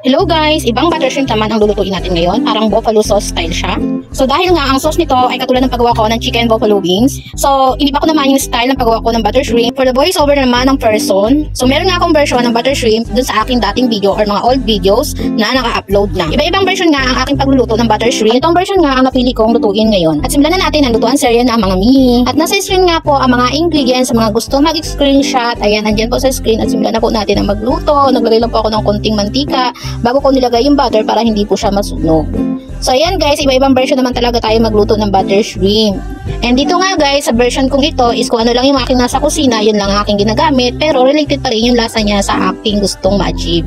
Hello guys! Ibang butter shrimp naman ang lulutuin natin ngayon. Parang buffalo sauce style siya. So dahil nga ang sauce nito ay katulad ng paggawa ko ng chicken buffalo wings. So iniba ko naman yung style ng paggawa ko ng butter shrimp. For the voiceover naman ng person. So meron nga akong version ng butter shrimp dun sa aking dating video or mga old videos na naka-upload na. Iba-ibang version nga ang aking pagluluto ng butter shrimp. Itong version nga ang napili kong lutuin ngayon. At simulan na natin ang lutuan serye na mga mini. At nasa screen nga po ang mga ingredients sa mga gusto mag-screenshot. Ayan, andyan po sa screen at simulan na po natin ang magluto. Naglagay lang po ako ng konting mantika bago ko nilagay yung butter para hindi po siya masunog. So ayan guys, iba-ibang version naman talaga tayo magluto ng butter shrimp. And dito nga guys, sa version kong ito is kung ano lang yung aking nasa kusina, yun lang aking ginagamit, pero related pa rin yung lasa niya sa aking gustong ma-achieve.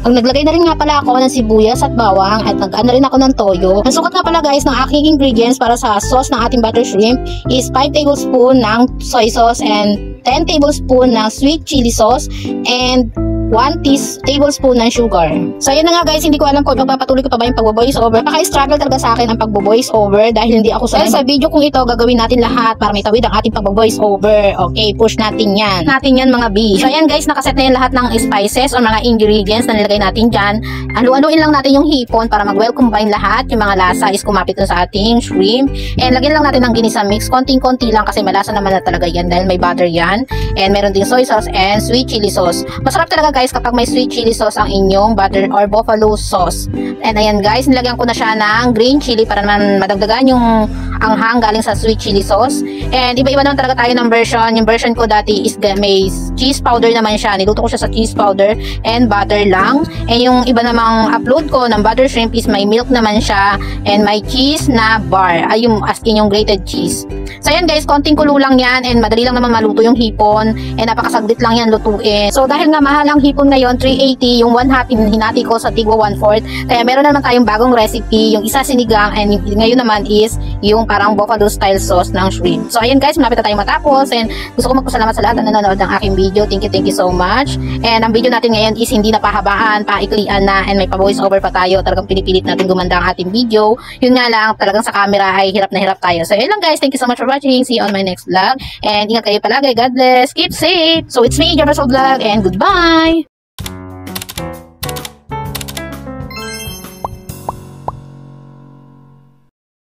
Ang naglagay na rin nga pala ako ng sibuyas at bawang at nag-ano rin ako ng toyo. Ang sukat nga pala guys ng aking ingredients para sa sauce ng ating butter shrimp is 5 tablespoon ng soy sauce and 10 tablespoon ng sweet chili sauce and 1 tablespoon ng sugar. So yun na nga guys, hindi ko alam kung magpapatuloy ko pa ba yung pag-voice over. Paka-struggle talaga sa akin ang pag-voice over dahil hindi ako sanay. Sa video kong ito, gagawin natin lahat para may tawid ang ating pag-voice over. Okay, push natin yan. Mga B. So ayan guys, nakaset na yung lahat ng spices or mga ingredients na nilagay natin dyan. Halu-haluin lang natin yung hipon para mag-well combine lahat. Yung mga lasa is kumapit dun sa ating shrimp. And lagyan lang natin ng ginisa mix. Konting-konti lang kasi malasa naman na talaga yan dahil may butter yan. And meron din soy sauce and sweet chili sauce. Masarap talaga guys kapag may sweet chili sauce ang inyong butter or buffalo sauce. And ayan guys, nilagyan ko na siya ng green chili para naman madagdagan yung anghang galing sa sweet chili sauce. And iba-iba naman talaga tayo ng version. Yung version ko dati is may cheese powder naman siya. Niluto ko siya sa cheese powder and butter lang. And yung iba namang upload ko ng butter shrimp is may milk naman siya and may cheese na bar. Ay yung as in yung grated cheese. So ayan guys, konting kulo lang yan and madali lang naman maluto yung hipon and napakasaglit lang yan lutuin. So dahil nga mahal ang hipon ngayon, 380, yung 1/2 hinati ko sa tigwa 1/4. Kaya meron naman tayong bagong recipe, yung isa sinigang and yung, ngayon naman is yung parang buffalo style sauce ng shrimp. So ayan guys, malapit na tayong matapos and gusto ko magpasalamat sa lahat na nanonood ng aking video. Thank you so much. And ang video natin ngayon is hindi na pahabaan, paiklian na and may pa-voice over pa tayo. Talagang pinipilit natin gumanda ang ating video. Yun nga lang, talagang sa camera ay hirap na hirap tayo. So ayun lang guys, thank you so much for watching. See you on my next vlog. And ingat kayo palagi. God bless. Keep safe. So it's me, Jefferson Vlog, and goodbye!